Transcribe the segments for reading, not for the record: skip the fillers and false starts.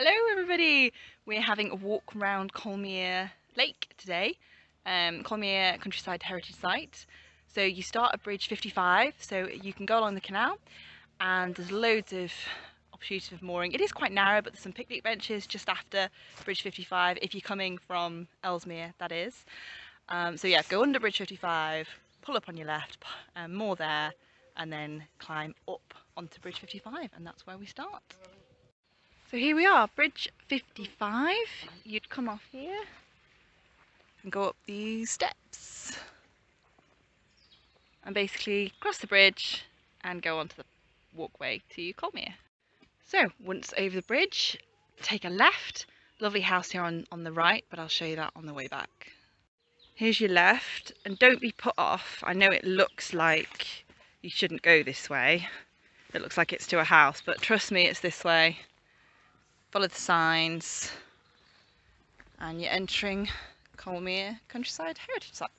Hello everybody! We're having a walk around Colemere Lake today, Colemere Countryside Heritage Site. So you start at Bridge 55, so you can go along the canal and there's loads of opportunities of mooring. It is quite narrow, but there's some picnic benches just after Bridge 55 if you're coming from Ellesmere, that is. So yeah, go under Bridge 55, pull up on your left, moor there, and then climb up onto Bridge 55, and that's where we start. So here we are, Bridge 55. You'd come off here and go up these steps and basically cross the bridge and go onto the walkway to Colemere. So once over the bridge, take a left. Lovely house here on the right, but I'll show you that on the way back. Here's your left, and don't be put off. I know it looks like you shouldn't go this way. It looks like it's to a house, but trust me, it's this way. Follow the signs and you're entering Colemere Countryside Heritage Site.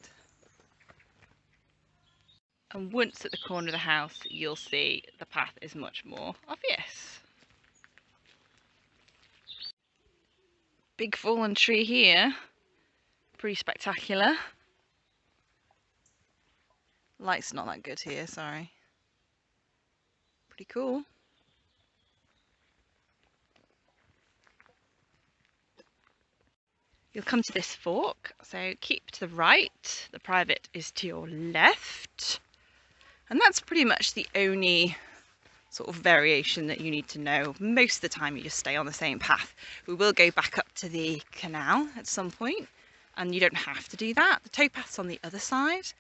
And once at the corner of the house you'll see the path is much more obvious. Big fallen tree here, pretty spectacular. Light's not that good here, sorry. Pretty cool. You'll come to this fork, so keep to the right, the private is to your left, and that's pretty much the only sort of variation that you need to know. Most of the time you just stay on the same path. We will go back up to the canal at some point, and you don't have to do that. The towpath's on the other side,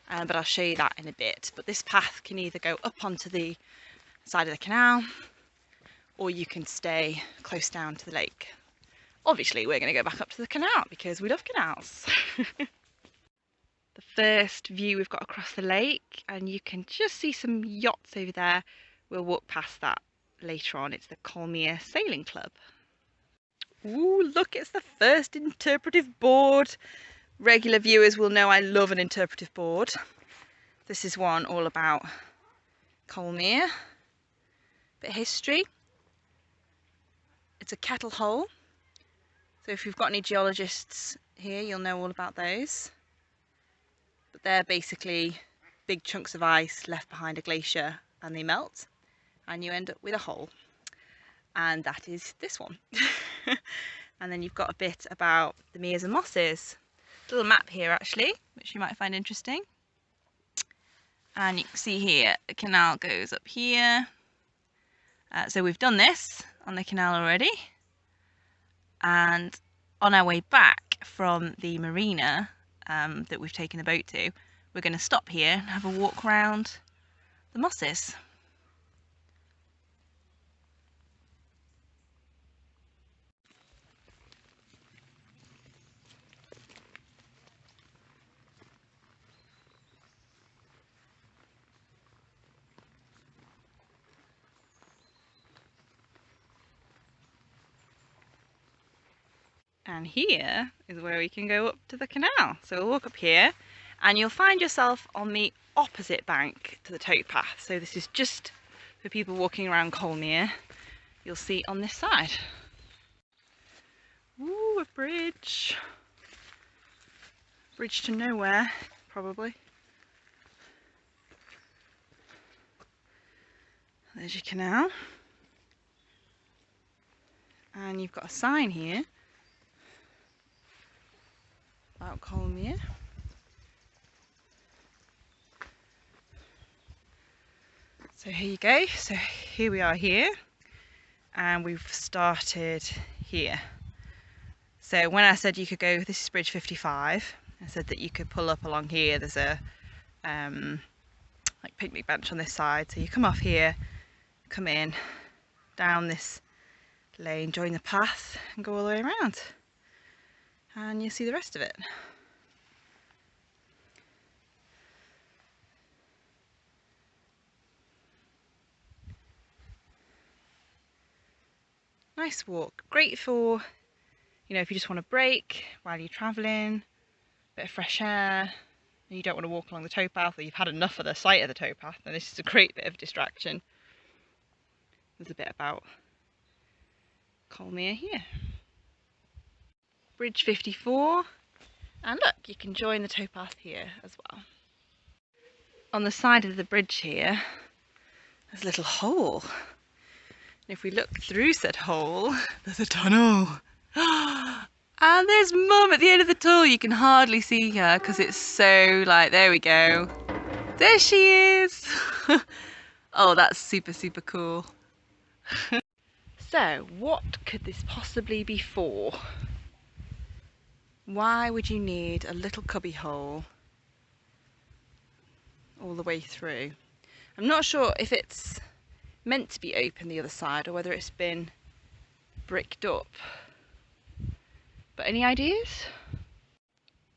but I'll show you that in a bit. But this path can either go up onto the side of the canal, or you can stay close down to the lake. Obviously we're going to go back up to the canal because we love canals. The first view we've got across the lake, and you can just see some yachts over there. We'll walk past that later on. It's the Colemere Sailing Club. Ooh, look, it's the first interpretive board. Regular viewers will know I love an interpretive board. This is one all about Colemere, bit of history. It's a kettle hole. So if you've got any geologists here, you'll know all about those. But they're basically big chunks of ice left behind a glacier, and they melt and you end up with a hole. And that is this one. And then you've got a bit about the meres and mosses. A little map here actually, which you might find interesting. And you can see here, the canal goes up here. So we've done this on the canal already. And on our way back from the marina that we've taken the boat to, we're going to stop here and have a walk around the mosses. And here is where we can go up to the canal. So we'll walk up here and you'll find yourself on the opposite bank to the towpath. So this is just for people walking around Colemere. You'll see on this side. Ooh, a bridge. Bridge to nowhere, probably. There's your canal. And you've got a sign here about Colemere. So here you go. So here we are here, and we've started here. So when I said you could go, this is Bridge 55, I said that you could pull up along here. There's a like picnic bench on this side. So you come off here, come in, down this lane, join the path, and go all the way around. And you'll see the rest of it. Nice walk, great for, you know, if you just want to break while you're travelling, bit of fresh air, and you don't want to walk along the towpath, or you've had enough of the sight of the towpath, then this is a great bit of distraction. There's a bit about Colemere here. Bridge 54, and look, you can join the towpath here as well. On the side of the bridge here, there's a little hole. And if we look through said hole, there's a tunnel. And there's Mum at the end of the tunnel. You can hardly see her because it's so like, there we go. There she is. Oh, that's super, super cool. So, what could this possibly be for? Why would you need a little cubby hole all the way through? I'm not sure if it's meant to be open the other side or whether it's been bricked up. But any ideas?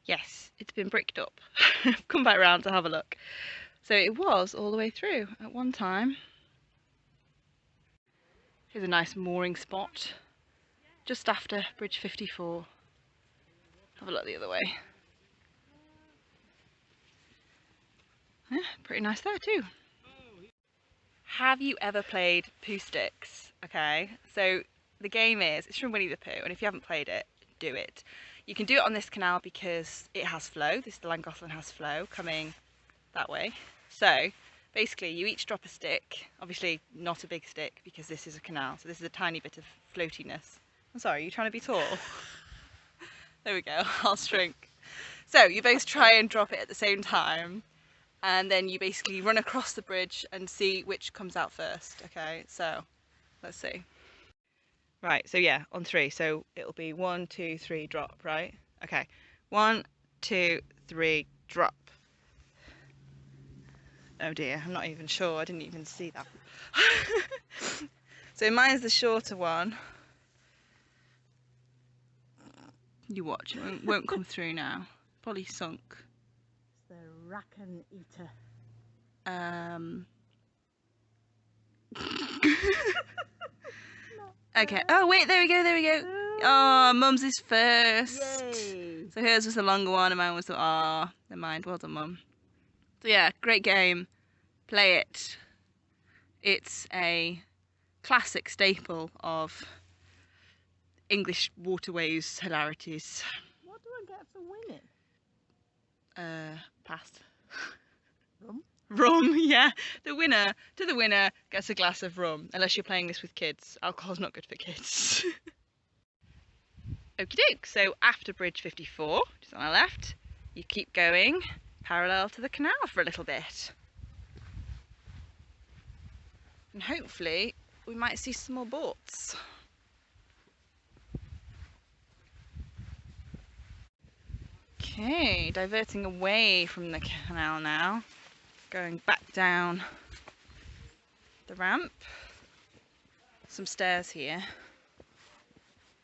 Yes, it's been bricked up. I've come back round to have a look. So it was all the way through at one time. Here's a nice mooring spot just after Bridge 54. Have a look the other way. Yeah, pretty nice there too. Have you ever played Pooh Sticks? Okay, so the game is, it's from Winnie the Pooh, and if you haven't played it, do it. You can do it on this canal because it has flow. This llangollen has flow coming that way. So basically you each drop a stick, obviously not a big stick because this is a canal, so this is a tiny bit of floatiness. I'm sorry, are you trying to be tall? There we go, I'll shrink. So you both try and drop it at the same time, and then you basically run across the bridge and see which comes out first. Okay, so let's see. Right, so yeah, on 3, so it'll be 1, 2, 3, drop, right? Okay, 1, 2, 3, drop. Oh dear, I'm not even sure, I didn't even see that. So mine's the shorter one. You watch, it won't come through now. Probably sunk. It's the raccoon eater. Okay, oh wait, there we go, there we go. Oh, Mum's is first. Yay! So hers was the longer one and mine was the, never mind, well done Mum. So yeah, great game, play it. It's a classic staple of English waterways hilarities. What do I get for winning? Passed. Rum? Rum, yeah. The winner gets a glass of rum, unless you're playing this with kids. Alcohol's not good for kids. Okie doke, so after Bridge 54, just on our left, you keep going parallel to the canal for a little bit. And hopefully we might see some more boats. Okay, diverting away from the canal now, going back down the ramp, some stairs here,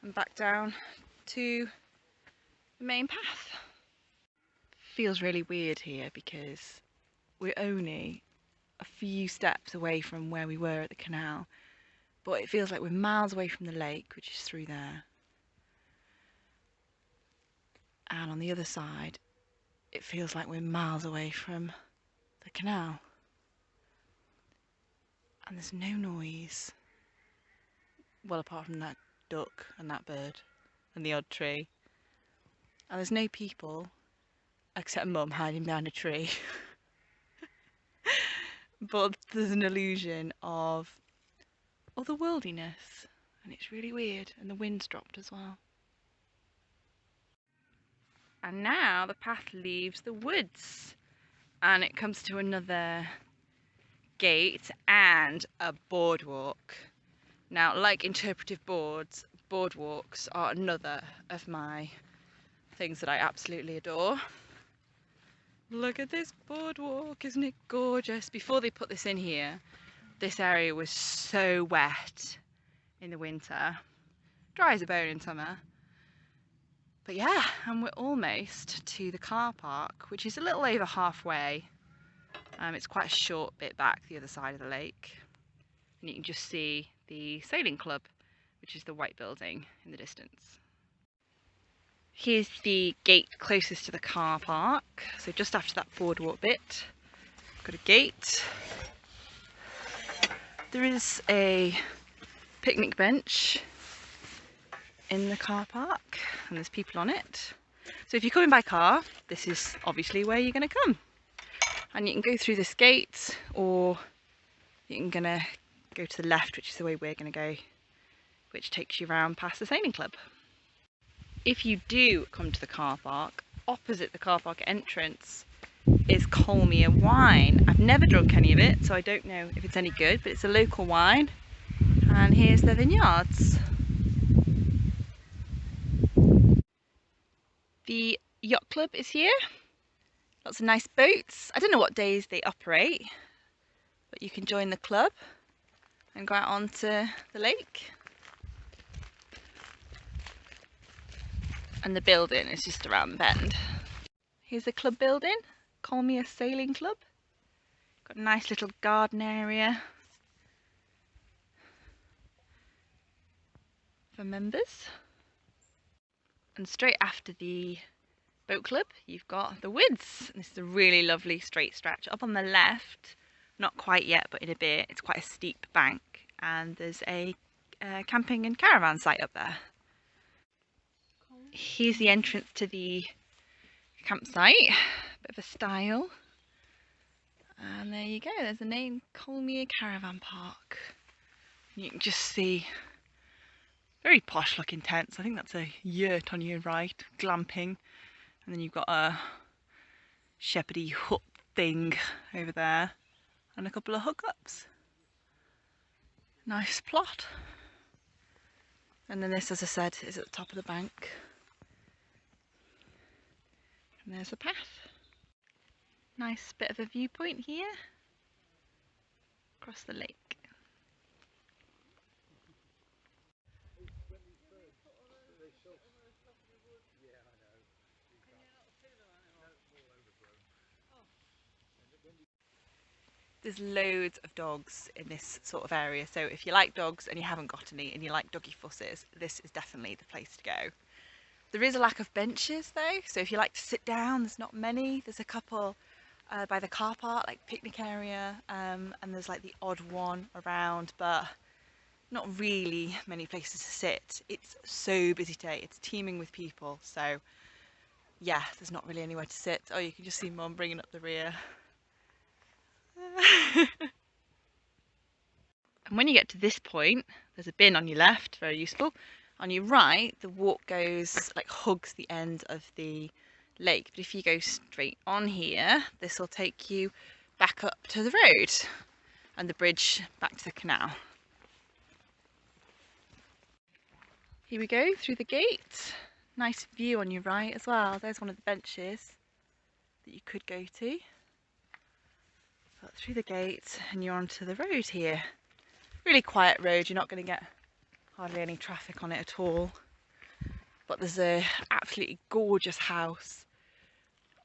and back down to the main path. Feels really weird here because we're only a few steps away from where we were at the canal, but it feels like we're miles away from the lake, which is through there. And on the other side, it feels like we're miles away from the canal. And there's no noise. Well, apart from that duck and that bird and the odd tree. And there's no people, except Mum hiding behind a tree. But there's an illusion of otherworldliness. And it's really weird. And the wind's dropped as well. And now the path leaves the woods and it comes to another gate and a boardwalk. Now, like interpretive boards, boardwalks are another of my things that I absolutely adore. Look at this boardwalk, isn't it gorgeous? Before they put this in here, this area was so wet in the winter, dry as a bone in summer. But yeah, and we're almost to the car park, which is a little over halfway. It's quite a short bit back the other side of the lake. And you can just see the sailing club, which is the white building in the distance. Here's the gate closest to the car park. So just after that boardwalk bit, got a gate. There is a picnic bench in the car park and there's people on it. So if you're coming by car, this is obviously where you're going to come. And you can go through this gate, or you can gonna go to the left, which is the way we're going to go, which takes you around past the sailing club. If you do come to the car park, opposite the car park entrance is Colemere wine. I've never drunk any of it, so I don't know if it's any good, but it's a local wine. And here's the vineyards. The yacht club is here. Lots of nice boats. I don't know what days they operate, but you can join the club and go out onto the lake. And the building is just around the bend. Here's the club building, Colemere Sailing Club. Got a nice little garden area for members. And straight after the boat club, you've got the Wids. This is a really lovely straight stretch. Up on the left, not quite yet, but in a bit, it's quite a steep bank. And there's a camping and caravan site up there. Here's the entrance to the campsite, bit of a style. And there you go, there's the name, Colemere Caravan Park. And you can just see very posh looking tents. I think that's a yurt on your right, glamping. And then you've got a shepherdy hut thing over there and a couple of hookups. Nice plot. And then this, as I said, is at the top of the bank. And there's the path. Nice bit of a viewpoint here across the lake. There's loads of dogs in this sort of area, so if you like dogs and you haven't got any and you like doggy fusses, this is definitely the place to go. There is a lack of benches though, so if you like to sit down, there's not many. There's a couple by the car park, like picnic area, and there's like the odd one around, but not really many places to sit. It's so busy today, it's teeming with people, so yeah, there's not really anywhere to sit. Oh, you can just see Mum bringing up the rear. And when you get to this point, there's a bin on your left, very useful. On your right, the walk goes, like hugs the end of the lake. But if you go straight on here, this will take you back up to the road and the bridge back to the canal. Here we go, through the gate. Nice view on your right as well. There's one of the benches that you could go to. But through the gate and you're onto the road here. Really quiet road, you're not going to get hardly any traffic on it at all. But there's a absolutely gorgeous house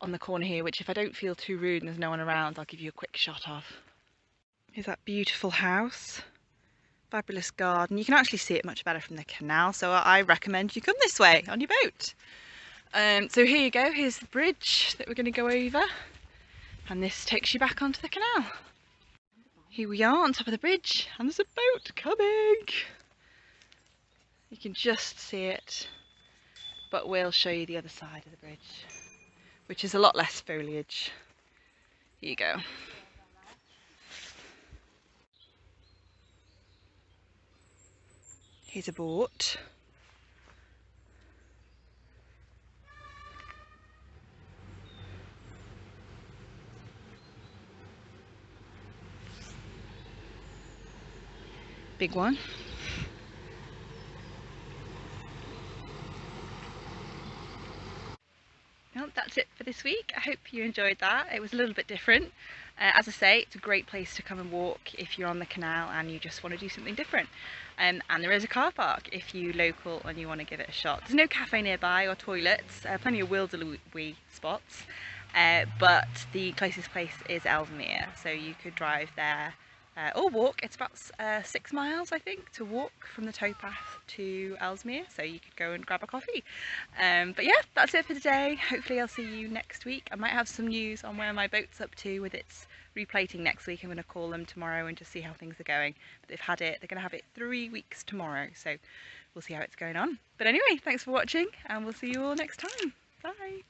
on the corner here, which if I don't feel too rude and there's no one around, I'll give you a quick shot of. Here's that beautiful house. Fabulous garden. You can actually see it much better from the canal, so I recommend you come this way on your boat. So here you go, here's the bridge that we're going to go over, and this takes you back onto the canal. Here we are on top of the bridge, and there's a boat coming. You can just see it, but we'll show you the other side of the bridge, which is a lot less foliage. Here you go. Here's a boat. Big one. Well, that's it for this week. I hope you enjoyed that. It was a little bit different. As I say, it's a great place to come and walk if you're on the canal and you just want to do something different. And there is a car park if you're local and you want to give it a shot. There's no cafe nearby or toilets, plenty of wildery spots, but the closest place is Ellesmere, so you could drive there or walk. It's about 6 miles, I think, to walk from the towpath to Ellesmere, so you could go and grab a coffee. But yeah, that's it for today. Hopefully I'll see you next week. I might have some news on where my boat's up to with its replating next week. I'm going to call them tomorrow and just see how things are going. But they've had it, they're going to have it 3 weeks tomorrow, so we'll see how it's going on. But anyway, thanks for watching, and we'll see you all next time. Bye.